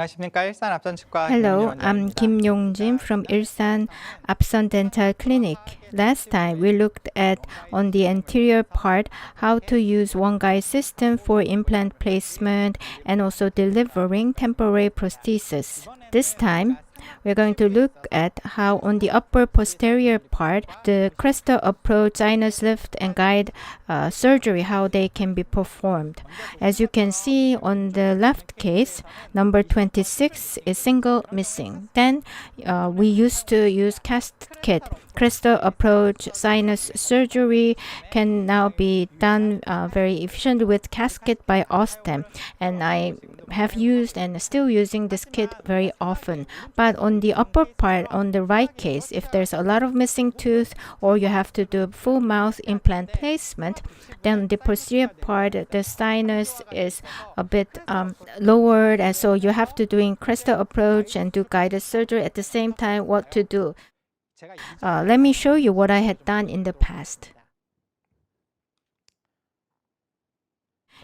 안녕하십니까. 일산 앞선치과 Hello, I'm 김용진입니다. Kim Yong-jin from Ilsan Apson Dental Clinic. Last time we looked at on the anterior part how to use OneGuide system for implant placement and also delivering temporary prosthesis. This time we're going to look at how on the upper posterior part the Crestal approach, sinus lift and guide surgery, how they can be performed. As you can see on the left case, number 26 is single missing. Then we used to use OneCAS Kit. Crestal approach sinus surgery can now be done very efficiently with OneCAS Kit by Austin, and I have used and still using this kit very often. But on the upper part, on the right case, if there's a lot of missing tooth or you have to do full mouth implant placement, then the posterior part, the sinus is a bit lowered, and so you have to doing Crestal approach and do guided surgery at the same time. What to do? Let me show you what I had done in the past.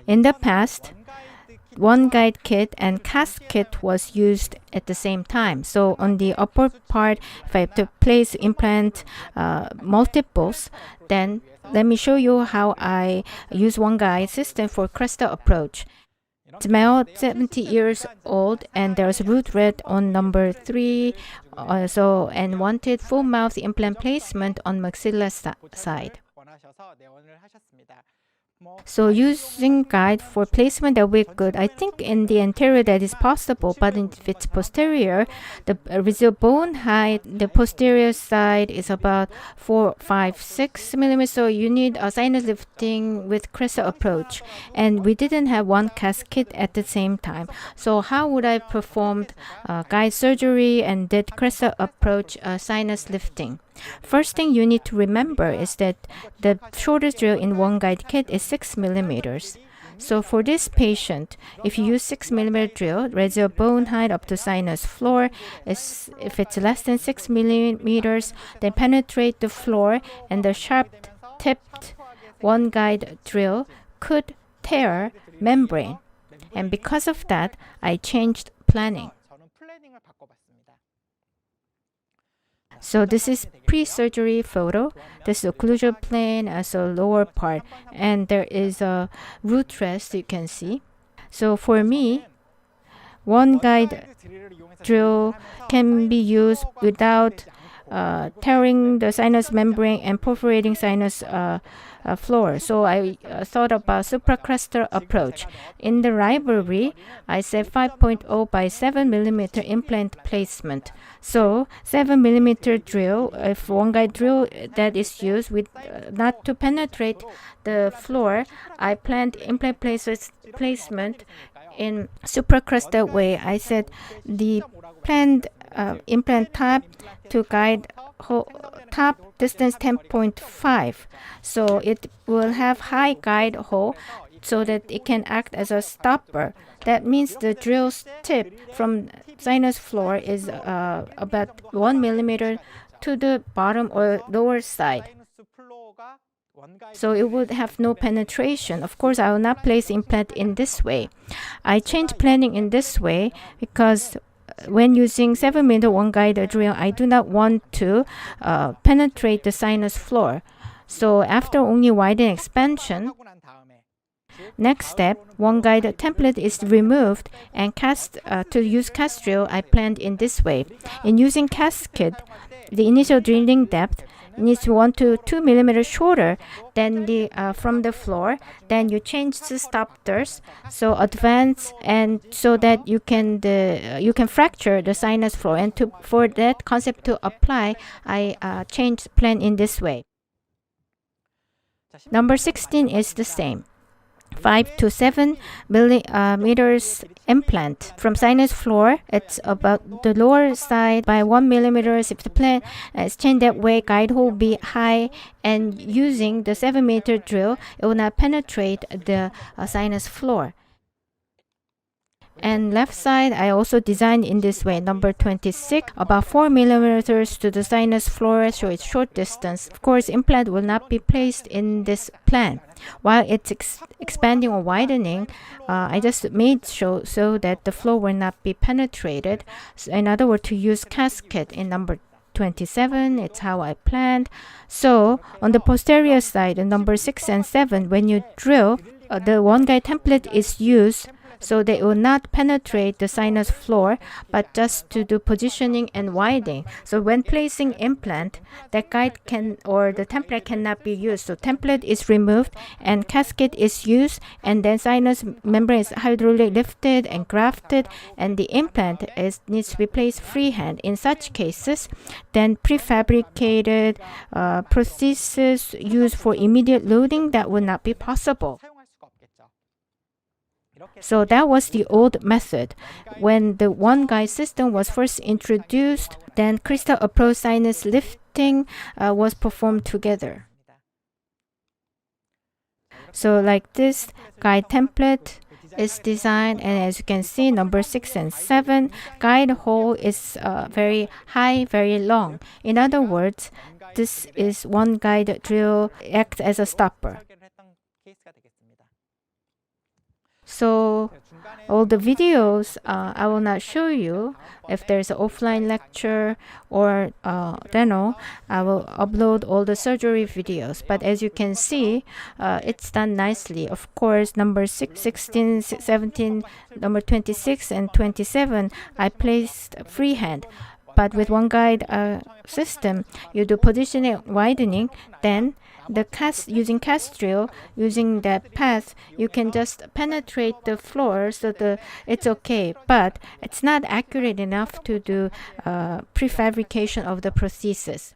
In the past, OneGuide kit and OneCAS kit was used at the same time. So on the upper part, if I have to place implant multiples, then let me show you how I use OneGuide system for Crestal approach. It's male, 70 years old, and there's root red on number 3, and wanted full mouth implant placement on maxilla side. So using guide for placement that will be good. I think in the anterior that is possible, but if it's posterior, the residual bone height, the posterior side is about 4, 5, 6 millimeters. So you need a sinus lifting with Crestal approach. And we didn't have OneCAS kit at the same time. So how would I perform guide surgery and did Crestal approach sinus lifting? First thing you need to remember is that the shortest drill in OneGuide kit is 6 millimeters. So for this patient, if you use 6 millimeter drill, residual bone height up to sinus floor is, if it's less than 6 millimeters, then penetrate the floor, and the sharp tipped OneGuide drill could tear membrane. And because of that, I changed planning. So this is pre-surgery photo. This is occlusal plane as a lower part, and there is a root rest you can see. So for me, OneGuide drill can be used without tearing the sinus membrane and perforating sinus floor. So I thought about supracrestal approach. In the library, I said 5.0 by 7 millimeter implant placement. So 7 millimeter drill, if OneGuide drill that is used with not to penetrate the floor, I planned implant placement in supracrestal way. I said the planned implant top to guide top distance 10.5, so it will have high guide hole so that it can act as a stopper. That means the drill tip from sinus floor is about 1 millimeter to the bottom or lower side. So it would have no penetration. Of course, I will not place implant in this way. I changed planning in this way because when using 7 millimeter OneGuide drill, I do not want to penetrate the sinus floor. So after only widen expansion, next step, OneGuide template is removed and to use OneCAS drill, I planned in this way. In using OneCAS kit, the initial drilling depth needs 1 to 2 millimeters shorter than the from the floor. Then you change the stoppers, so advance, and so that you can fracture the sinus floor. And for that concept to apply, I changed plan in this way. Number 16 is the same. 5 to 7 millimeters implant from sinus floor. It's about the lower side by 1 millimeters. If the plan is changed that way, guide hole will be high, and using the 7 millimeter drill, it will not penetrate the sinus floor. And left side, I also designed in this way. Number 26, about 4 millimeters to the sinus floor, so it's short distance. Of course, implant will not be placed in this plan. While it's expanding or widening, I just made so that the floor will not be penetrated. So in other words, to use CAS Kit in number 27, it's how I planned. So on the posterior side, in number 6 and 7, when you drill, the OneGuide template is used so they will not penetrate the sinus floor, but just to do positioning and widening. So when placing implant, that guide can or the template cannot be used. So template is removed and CAS Kit is used, and then sinus membrane is hydraulic lifted and grafted, and the implant needs to be placed freehand. In such cases, then prefabricated prosthesis used for immediate loading, that would not be possible. So that was the old method. When the OneGuide system was first introduced, then Crestal approach sinus lifting was performed together. So like this, guide template is designed, and as you can see, number 6 and 7, guide hole is very high, very long. In other words, this is OneGuide drill acts as a stopper. So all the videos I will not show you. If there's an offline lecture or demo, I will upload all the surgery videos. But as you can see, it's done nicely. Of course, number 16, 17, number 26 and 27, I placed freehand. But with OneGuide system, you do positioning, widening, then using CAS drill, using that path, you can just penetrate the floor, so it's okay. But it's not accurate enough to do prefabrication of the prosthesis.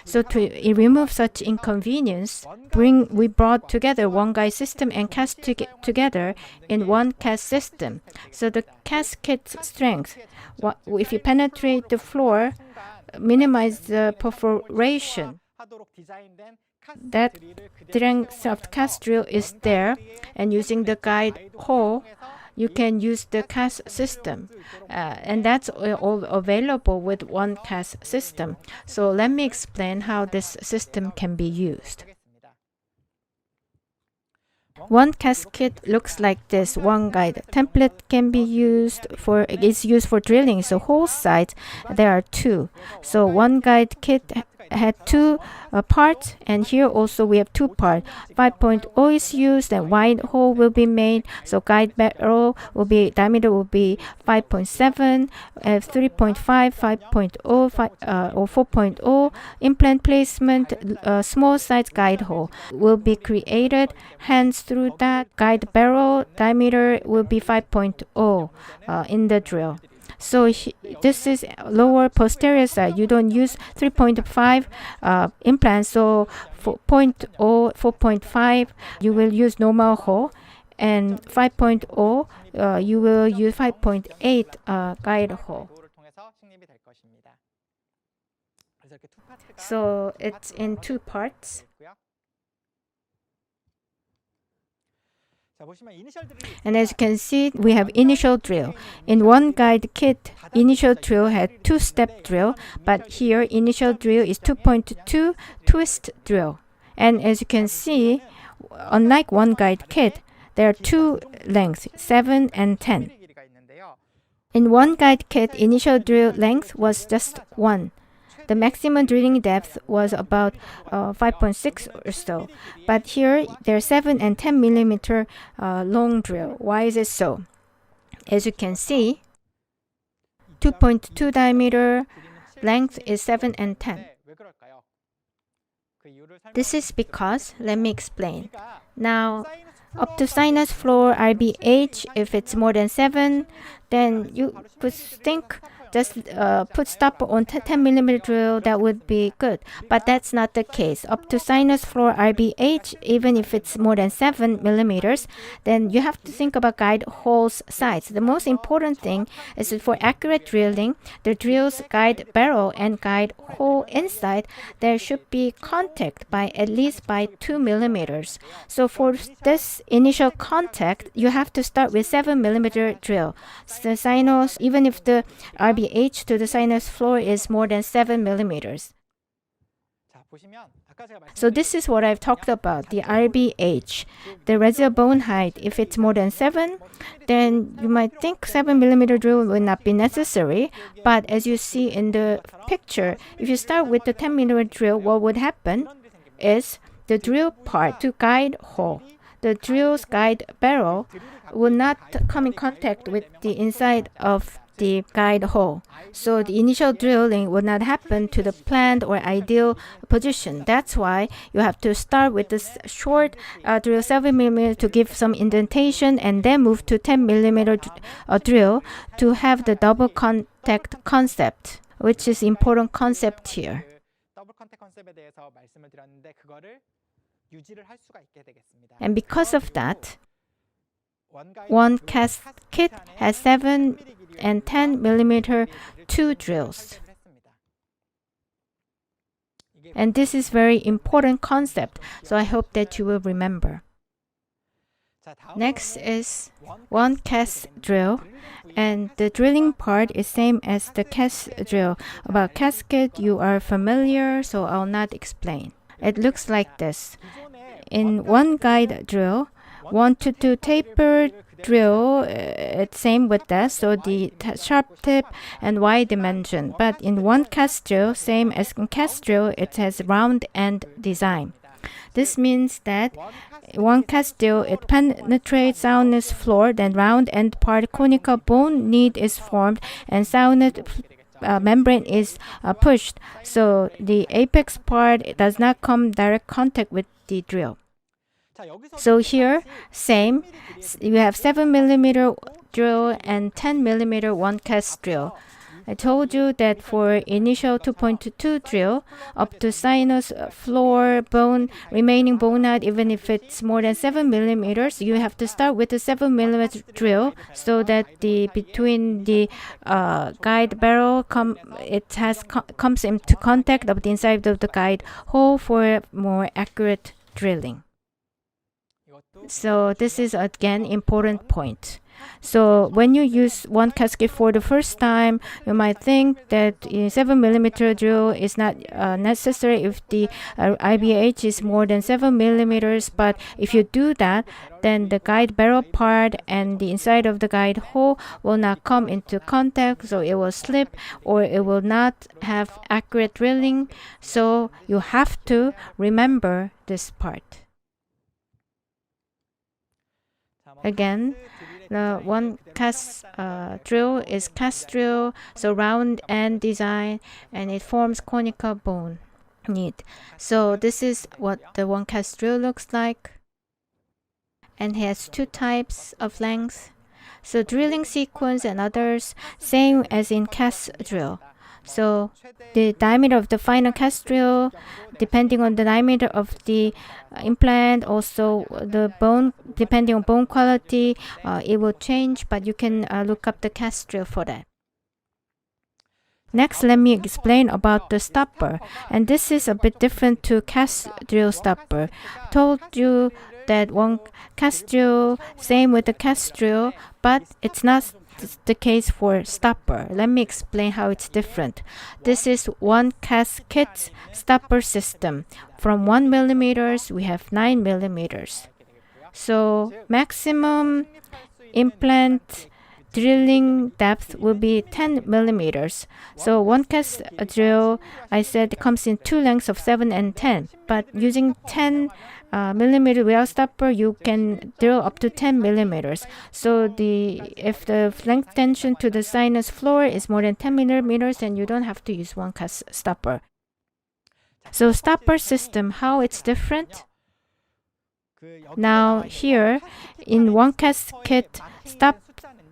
So to remove such inconvenience, we brought together OneGuide system and CAS together in one CAS system. So the CAS Kit strength, if you penetrate the floor, minimize the perforation. That strength of CAS drill is there, and using the guide hole, you can use the CAS system, and that's all available with OneCAS system. So let me explain how this system can be used. OneCAS Kit looks like this. OneGuide template can be used is used for drilling. So hole sides, there are 2. So OneGuide Kit had 2 parts, and here also we have 2 parts. 5.0 is used, and wide hole will be made. So guide barrel diameter will be 5.7, 3.5, 5.0, or 4.0. Implant placement, small size guide hole will be created. Hence, through that, guide barrel diameter will be 5.0 in the drill. So this is lower posterior side. You don't use 3.5 implants. So 4.0, 4.5, you will use normal hole, and 5.0, you will use 5.8 guide hole. So it's in 2 parts. And as you can see, we have initial drill. In OneGuide Kit, initial drill had 2-step drill, but here initial drill is 2.2 twist drill. And as you can see, unlike OneGuide Kit, there are 2 lengths, 7 and 10. In OneGuide Kit, initial drill length was just 1. The maximum drilling depth was about 5.6 or so. But here, there are 7 and 10 millimeter long drill. Why is it so? As you can see, 2.2 diameter, length is 7 and 10. This is because, let me explain. Now, up to sinus floor RBH, if it's more than 7, then you could think just put stopper on 10 millimeter drill, that would be good. But that's not the case. Up to sinus floor RBH, even if it's more than 7 millimeters, then you have to think about guide hole's size. The most important thing is that for accurate drilling, the drill's guide barrel and guide hole inside, there should be contact by at least by 2 millimeters. So for this initial contact, you have to start with 7 millimeter drill. The sinus, even if the RBH to the sinus floor is more than 7 millimeters. So this is what I've talked about, the RBH, the residual bone height. If it's more than 7, then you might think 7 millimeter drill will not be necessary. But as you see in the picture, if you start with the 10 millimeter drill, what would happen is the drill part to guide hole, the drill's guide barrel will not come in contact with the inside of the guide hole. So the initial drilling will not happen to the planned or ideal position. That's why you have to start with this short drill 7 millimeter to give some indentation and then move to 10 millimeter drill to have the double contact concept, which is important concept here. And because of that, OneCAS Kit has 7 and 10 millimeter 2 drills. And this is very important concept, so I hope that you will remember. Next is OneCAS drill, and the drilling part is same as the CAS drill. About CAS Kit, you are familiar, so I'll not explain. It looks like this. In OneGuide drill, 1 to 2 tapered drill, it's same with that, so the sharp tip and wide dimension. But in OneCAS drill, same as in CAS drill, it has round end design. This means that OneCAS drill, it penetrates soundness floor, then round end part conical bone knit is formed and soundness membrane is pushed. So the apex part does not come direct contact with the drill. So here, same, you have 7 millimeter drill and 10 millimeter OneCAS drill. I told you that for initial 2.22 drill, up to sinus floor bone, remaining bone height, even if it's more than 7 millimeters, you have to start with the 7 millimeter drill so that between the guide barrel comes into contact of the inside of the guide hole for more accurate drilling. So this is again important point. So when you use OneCAS Kit for the first time, you might think that 7 millimeter drill is not necessary if the IBH is more than 7 millimeters. But if you do that, then the guide barrel part and the inside of the guide hole will not come into contact, so it will slip or it will not have accurate drilling. So you have to remember this part. Again, the OneCAS drill is CAS drill, so round end design, and it forms conical bone knit. So this is what the OneCAS drill looks like, and has 2 types of length. So drilling sequence and others, same as in CAS drill. So the diameter of the final CAS drill, depending on the diameter of the implant, also the bone, depending on bone quality, it will change, but you can look up the CAS drill for that. Next, let me explain about the stopper, and this is a bit different to CAS drill stopper. Told you that OneCAS drill, same with the CAS drill, but it's not the case for stopper. Let me explain how it's different. This is OneCAS Kit's stopper system. From 1 millimeters, we have 9 millimeters. So maximum implant drilling depth will be 10 millimeters. So OneCAS drill, I said, comes in 2 lengths of 7 and 10. But using 10 millimeter without stopper, you can drill up to 10 millimeters. So if the length tension to the sinus floor is more than 10 millimeters, then you don't have to use OneCAS stopper. So stopper system, how it's different? Now here in OneCAS Kit stopper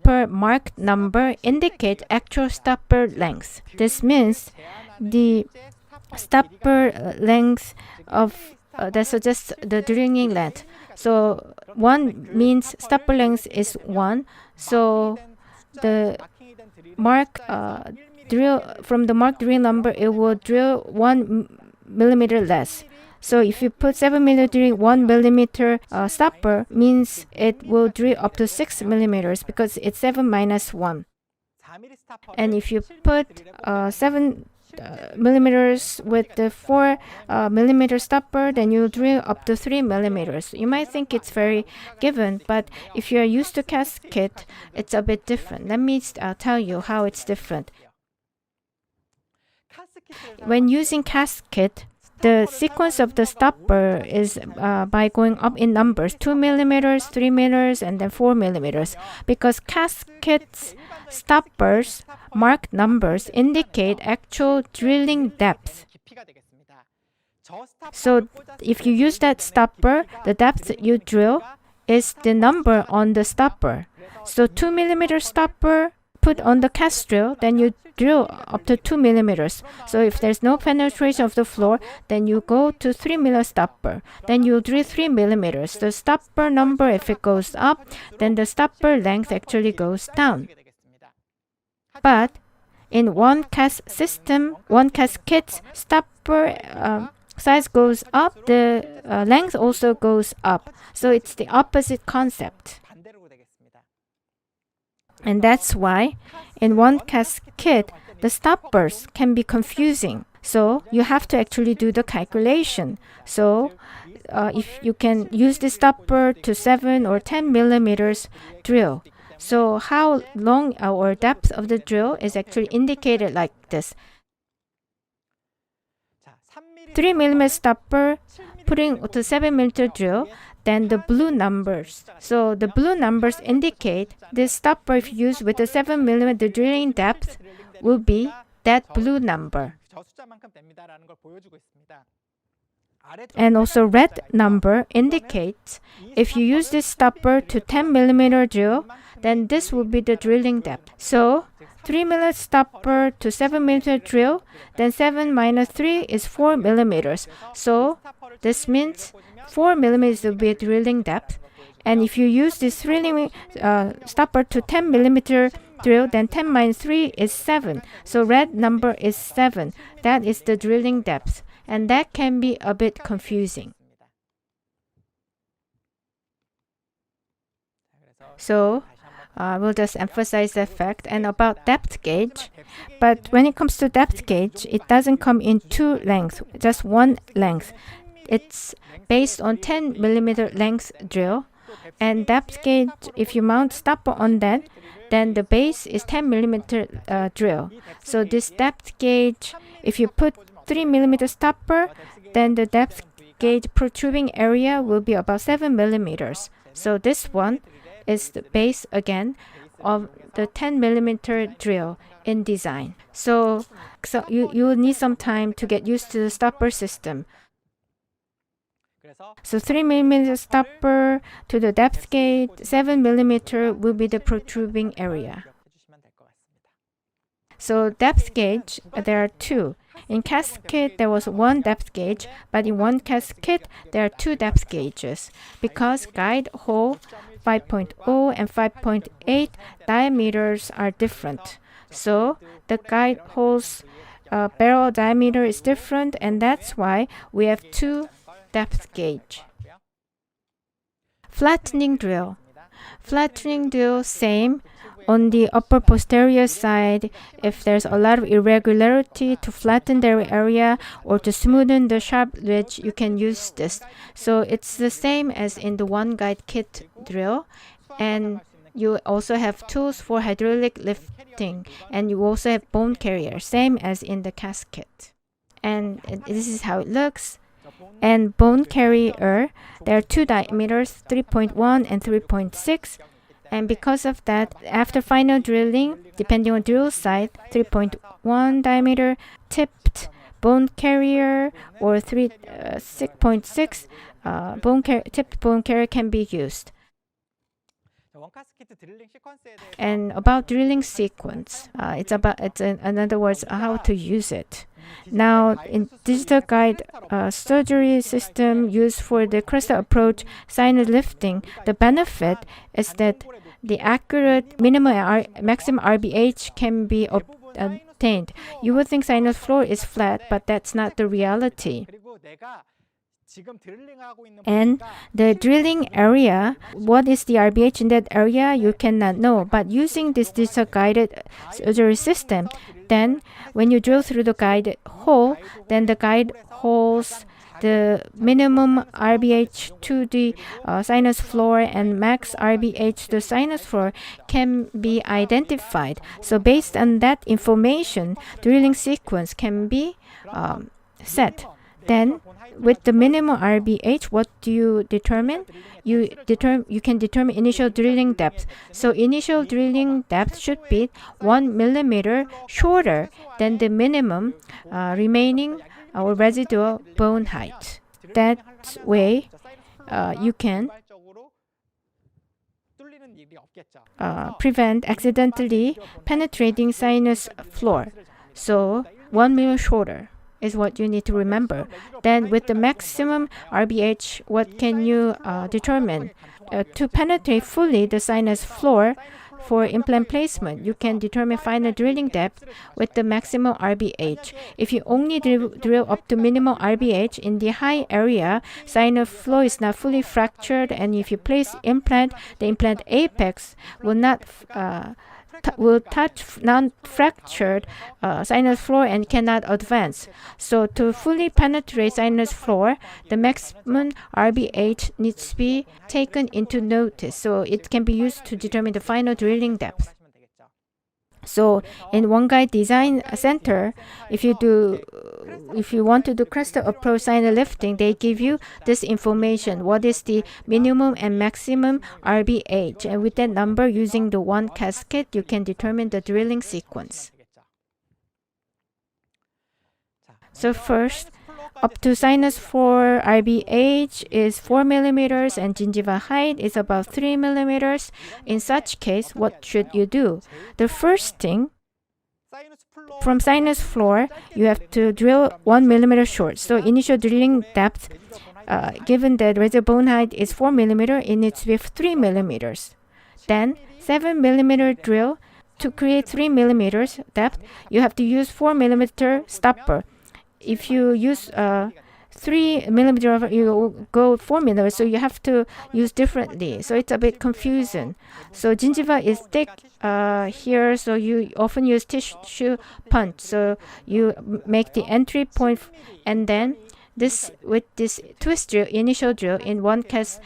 stopper marked number indicate actual stopper length. This means the stopper length of that suggests the drilling length. So 1 means stopper length is 1. So the mark drill from the marked drill number, it will drill 1 millimeter less. So if you put 7 millimeter 1 millimeter stopper, means it will drill up to 6 millimeters because it's 7 minus 1. And if you put 7 millimeters with the 4 millimeter stopper, then you drill up to 3 millimeters. You might think it's very given, but if you are used to CAS Kit, it's a bit different. Let me tell you how it's different. When using CAS Kit, the sequence of the stopper is by going up in numbers, 2 millimeters, 3 millimeters, and then 4 millimeters. Because CAS Kit's stoppers marked numbers indicate actual drilling depth. So if you use that stopper, the depth you drill is the number on the stopper. So 2 millimeter stopper put on the CAS drill, then you drill up to 2 millimeters. So if there's no penetration of the floor, then you go to 3 millimeter stopper. Then you drill 3 millimeters. The stopper number, if it goes up, then the stopper length actually goes down. But in OneCAS system, OneCAS Kit's stopper size goes up, the length also goes up. So it's the opposite concept. And that's why in OneCAS Kit, the stoppers can be confusing. So you have to actually do the calculation. So if you can use the stopper to 7 or 10 millimeters drill. So how long or depth of the drill is actually indicated like this. 3 millimeter stopper putting to 7 millimeter drill, then the blue numbers. So the blue numbers indicate this stopper, if used with the 7 millimeter drilling depth, will be that blue number. And also red number indicates if you use this stopper to 10 millimeter drill, then this will be the drilling depth. So 3 millimeter stopper to 7 millimeter drill, then 7 minus 3 is 4 millimeters. So this means 4 millimeters will be a drilling depth. And if you use this drilling stopper to 10 millimeter drill, then 10 minus 3 is 7. So red number is 7. That is the drilling depth. And that can be a bit confusing. So we'll just emphasize the fact. And about depth gauge, but when it comes to depth gauge, it doesn't come in 2 lengths, just 1 length. It's based on 10 millimeter length drill. And depth gauge, if you mount stopper on that, then the base is 10 millimeter drill. So this depth gauge, if you put 3 millimeter stopper, then the depth gauge protruding area will be about 7 millimeters. So this one is the base again of the 10 millimeter drill in design. So you will need some time to get used to the stopper system. So 3 millimeter stopper to the depth gauge, 7 millimeter will be the protruding area. So depth gauge, there are 2. In CAS Kit, there was 1 depth gauge, but in OneCAS Kit, there are 2 depth gauges because guide hole 5.0 and 5.8 diameters are different. So the guide hole's barrel diameter is different, and that's why we have 2 depth gauge. Flattening drill. Flattening drill, same. On the upper posterior side, if there's a lot of irregularity, to flatten the area or to smoothen the sharp ridge, you can use this. So it's the same as in the OneGuide kit drill. And you also have tools for hydraulic lifting. And you also have bone carrier, same as in the CAS kit. And this is how it looks. And bone carrier, there are 2 diameters, 3.1 and 3.6. And because of that, after final drilling, depending on drill site, 3.1 diameter tipped bone carrier or 6.6 tipped bone carrier can be used. And about drilling sequence, in other words, how to use it. Now, in digital guide surgery system used for the Crestal approach sinus lifting, the benefit is that the accurate maximum RBH can be obtained. You would think sinus floor is flat, but that's not the reality. And the drilling area, what is the RBH in that area, you cannot know. But using this digital guided surgery system, then when you drill through the guide hole, then the guide holes the minimum RBH to the sinus floor and max RBH to the sinus floor can be identified. So based on that information, drilling sequence can be set. Then with the minimum RBH, what do you determine? You can determine initial drilling depth. So initial drilling depth should be 1 millimeter shorter than the minimum remaining or residual bone height. That way, you can prevent accidentally penetrating sinus floor. So 1 millimeter shorter is what you need to remember. Then with the maximum RBH, what can you determine? To penetrate fully the sinus floor for implant placement, you can determine final drilling depth with the maximum RBH. If you only drill up to minimum RBH in the high area, sinus floor is not fully fractured, and if you place implant, the implant apex will touch non-fractured sinus floor and cannot advance. So to fully penetrate sinus floor, the maximum RBH needs to be taken into notice. So it can be used to determine the final drilling depth. So in OneGuide Design Center, if you want to do Crestal approach sinus lifting, they give you this information. What is the minimum and maximum RBH? And with that number, using the OneCAS Kit, you can determine the drilling sequence. So first, up to sinus floor RBH is 4 millimeters and gingiva height is about 3 millimeters. In such case, what should you do? The first thing, from sinus floor, you have to drill 1 millimeter short. So initial drilling depth, given that residual bone height is 4 millimeter, it needs to be 3 millimeters. Then 7 millimeter drill. To create 3 millimeters depth, you have to use 4 millimeter stopper. If you use 3 millimeter, you go 4 millimeters, so you have to use differently. So it's a bit confusing. So gingiva is thick here, so you often use tissue punch. So you make the entry point, and then with this twist drill, initial drill in OneCAS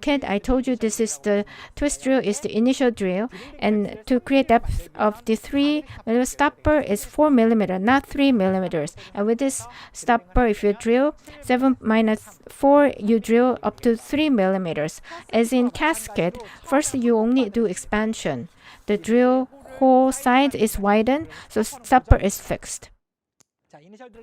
Kit, I told you this is the twist drill is the initial drill, and to create depth of the 3 millimeter stopper is 4 millimeter, not 3 millimeters. And with this stopper, if you drill 7 minus 4, you drill up to 3 millimeters. As in casket, first you only do expansion. The drill hole side is widened, so stopper is fixed.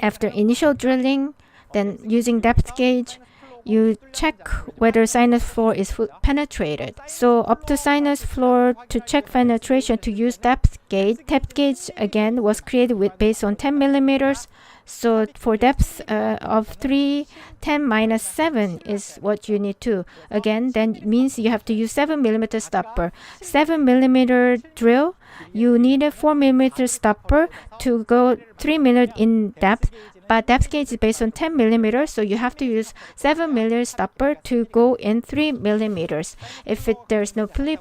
After initial drilling, then using depth gauge, you check whether sinus floor is penetrated. So up to sinus floor, to check penetration, to use depth gauge. Depth gauge again was created based on 10 millimeters. So for depth of 3, 10 minus 7 is what you need to. Again, then means you have to use 7 millimeter stopper. 7 millimeter drill, you need a 4 millimeter stopper to go 3 millimeter in depth. But depth gauge is based on 10 millimeters, so you have to use 7 millimeter stopper to go in 3 millimeters. If there's no full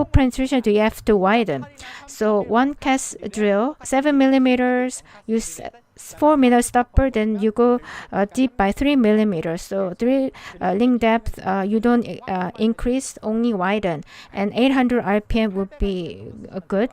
penetration, you have to widen. So OneCAS drill, 7 millimeters, use 4 millimeter stopper, then you go deep by 3 millimeters. So drilling depth, you don't increase, only widen. And 800 RPM would be good.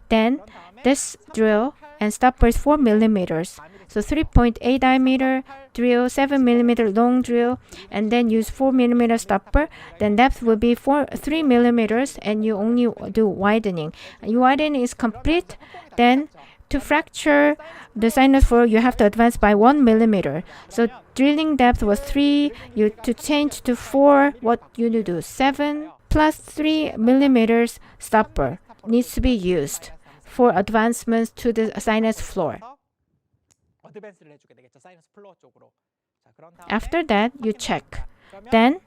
Then this drill and stopper is 4 millimeters. So 3.8 diameter drill, 7 millimeter long drill, and then use 4 millimeter stopper. Then depth will be 3 millimeters, and you only do widening. Your widening is complete. Then to fracture the sinus floor, you have to advance by 1 millimeter. So drilling depth was 3. To change to 4, what you do? 7 plus 3 millimeters stopper needs to be used for advancements to the sinus floor. After that, you check. Then,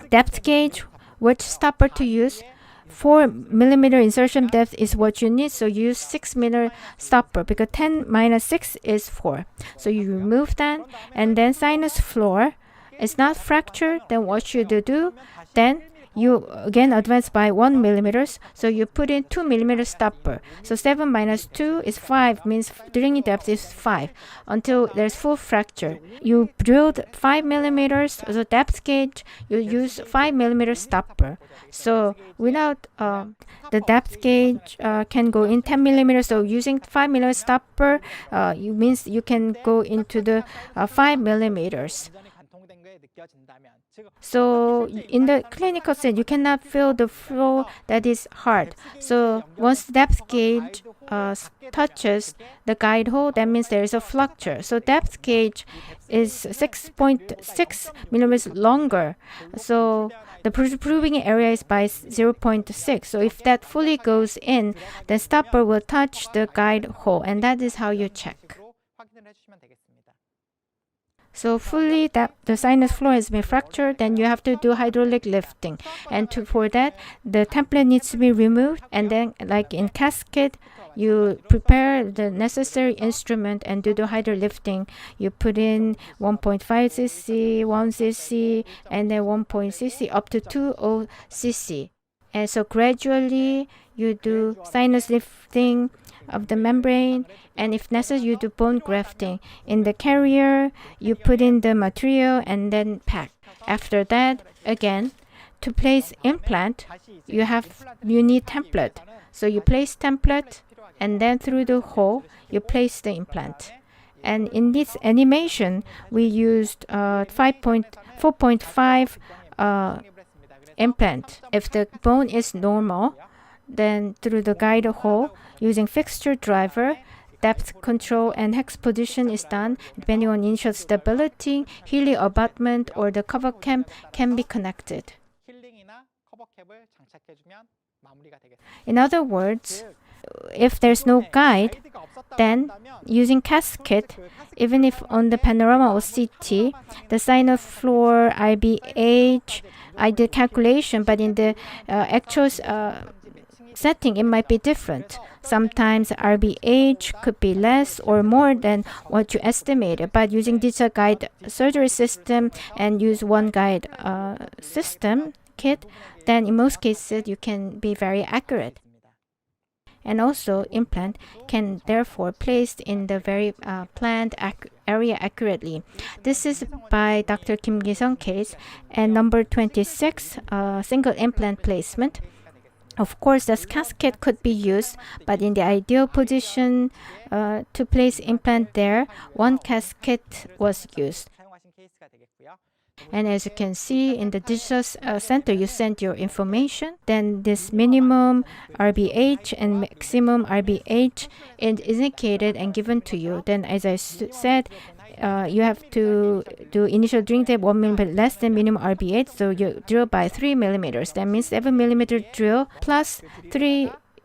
depth gauge, which stopper to use. 4 millimeter insertion depth is what you need, so use 6 millimeter stopper because 10 minus 6 is 4. So you remove that, and then sinus floor is not fractured. Then what should you do? Then you again advance by 1 millimeters, so you put in 2 millimeter stopper. So 7 minus 2 is 5, means drilling depth is 5 until there's full fracture. You drilled 5 millimeters, so depth gauge, you use 5 millimeter stopper. So without the depth gauge can go in 10 millimeters, so using 5 millimeter stopper means you can go into the 5 millimeters. So in the clinical setting, you cannot feel the flow that is hard. So once depth gauge touches the guide hole, that means there is a flexure. So depth gauge is 6.6 millimeters longer. So the proving area is by 0.6. So if that fully goes in, the stopper will touch the guide hole, and that is how you check. So fully that the sinus floor has been fractured, then you have to do hydraulic lifting. And for that, the template needs to be removed. And then, like in OneCAS Kit, you prepare the necessary instrument and do the hydraulic lifting. You put in 1.5 cc, 1 cc, and then 1.0 cc up to 2.0 cc. And so gradually, you do sinus lifting of the membrane, and if necessary, you do bone grafting. In the carrier, you put in the material and then pack. After that, again, to place implant, you need template. So you place template, and then through the hole, you place the implant. And in this animation, we used 4.5 implant. If the bone is normal, then through the guide hole, using fixture driver, depth control and hex position is done. Depending on initial stability, healing abutment or the cover cap can be connected. In other words, if there's no guide, then using OneCAS Kit, even if on the panorama or CT, the sinus floor RBH, I did calculation, but in the actual setting, it might be different. Sometimes RBH could be less or more than what you estimated. But using digital guide surgery system and use OneGuide system kit, then in most cases you can be very accurate. And also, implant can therefore placed in the very planned area accurately. This is by Dr. Kim Gi-sung case, and number 26, single implant placement. Of course, the OneCAS Kit could be used, but in the ideal position to place implant there, OneCAS Kit was used. And as you can see in the digital center, you send your information. Then this minimum RBH and maximum RBH is indicated and given to you. Then, as I said, you have to do initial drilling depth 1 millimeter less than minimum RBH, so you drill by 3 millimeters. That means 7 millimeter drill plus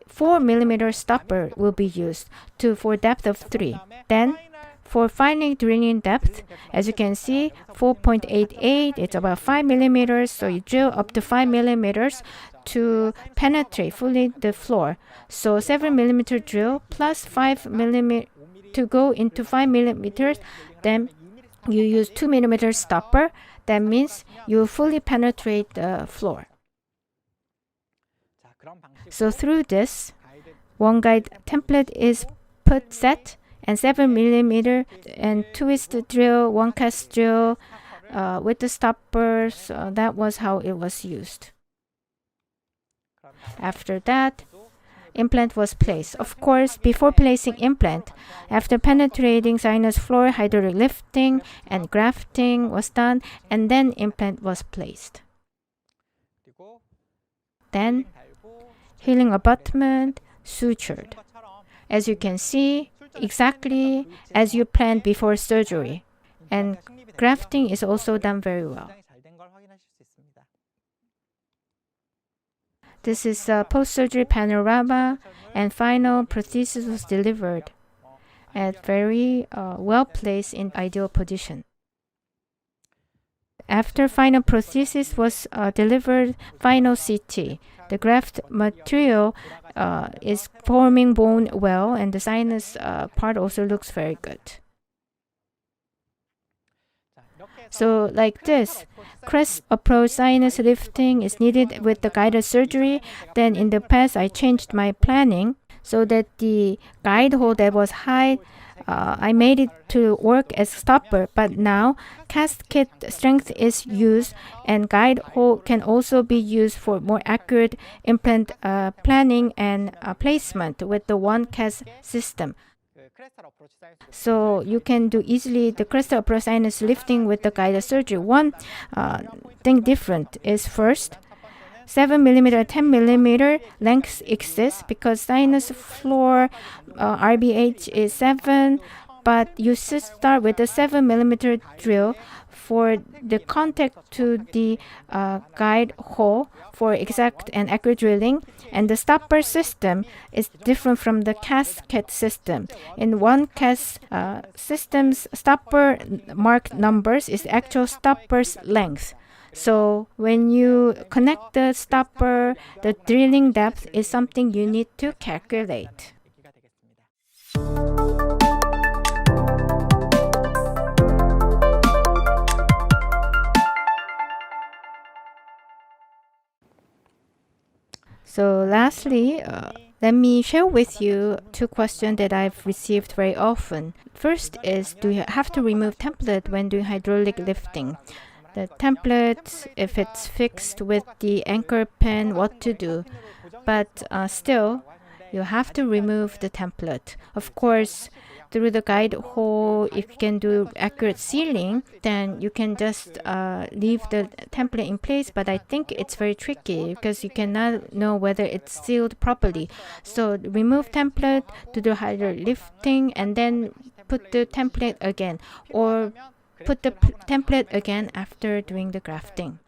4 millimeter stopper will be used for depth of 3. Then for final drilling depth, as you can see, 4.88, it's about 5 millimeters, so you drill up to 5 millimeters to penetrate fully the floor. So 7 millimeter drill plus 5 millimeter to go into 5 millimeters, then you use 2 millimeter stopper. That means you fully penetrate the floor. So through this, OneGuide template is set, and 7 millimeter and twist drill, OneCAS drill with the stoppers. That was how it was used. After that, implant was placed. Of course, before placing implant, after penetrating sinus floor, hydraulic lifting and grafting was done, and then implant was placed. Then, healing abutment, sutured. As you can see, exactly as you planned before surgery. And grafting is also done very well. This is a post-surgery panorama, and final prosthesis was delivered at very well placed in ideal position. After final prosthesis was delivered, final CT. The graft material is forming bone well, and the sinus part also looks very good. So like this, Crestal approach sinus lifting is needed with the guided surgery. Then in the past, I changed my planning so that the guide hole that was high, I made it to work as stopper. But now, CAS Kit strength is used, and guide hole can also be used for more accurate implant planning and placement with the OneCAS system. So you can do easily the Crestal approach sinus lifting with the guided surgery. One thing different is first, 7mm, 10mm length exists because sinus floor RBH is 7, but you should start with a 7mm drill for the contact to the guide hole for exact and accurate drilling. And the stopper system is different from the CAS Kit system. In OneCAS system's stopper mark numbers is actual stopper's length. So when you connect the stopper, the drilling depth is something you need to calculate. So lastly, let me share with you two questions that I've received very often. First is, do you have to remove template when doing hydraulic lifting? The template, if it's fixed with the anchor pin, what to do? But still, you have to remove the template. Of course, through the guide hole, if you can do accurate sealing, then you can just leave the template in place. But I think it's very tricky because you cannot know whether it's sealed properly. So remove template, do the hydraulic lifting, and then put the template again, or put the template again after doing the grafting.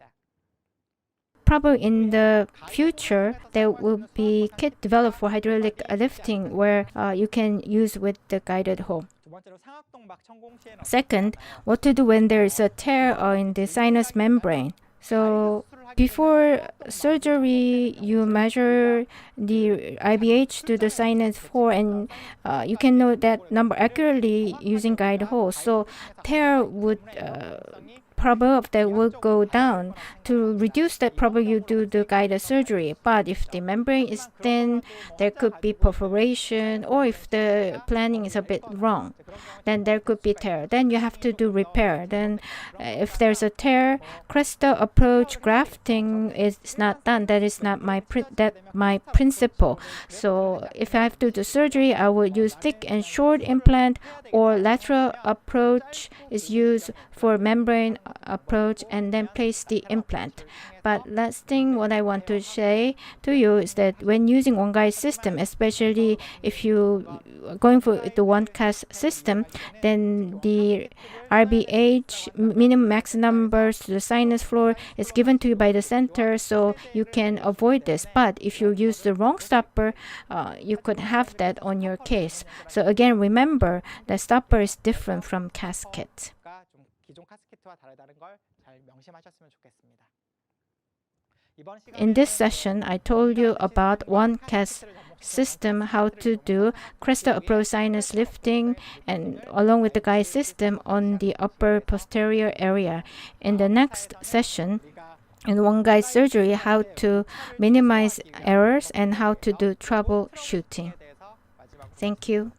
Probably in the future, there will be kit developed for hydraulic lifting where you can use with the guided hole. Second, what to do when there is a tear in the sinus membrane. So before surgery, you measure the IBH to the sinus floor, and you can know that number accurately using guide hole. So tear would probability that will go down. To reduce that, probably you do the guided surgery. But if the membrane is thin, there could be perforation, or if the planning is a bit wrong, then there could be tear. Then you have to do repair. Then if there's a tear, Crestal approach grafting is not done. That is not my principle. So if I have to do surgery, I would use thick and short implant, or lateral approach is used for membrane approach, and then place the implant. But last thing what I want to say to you is that when using OneGuide system, especially if you are going for the OneCAS system, then the RBH minimum max numbers to the sinus floor is given to you by the center, so you can avoid this. But if you use the wrong stopper, you could have that on your case. So again, remember the stopper is different from CAS Kit. In this session, I told you about OneCAS system, how to do Crestal approach sinus lifting, and along with the guide system on the upper posterior area. In the next session, in OneGuide surgery, how to minimize errors and how to do troubleshooting. Thank you.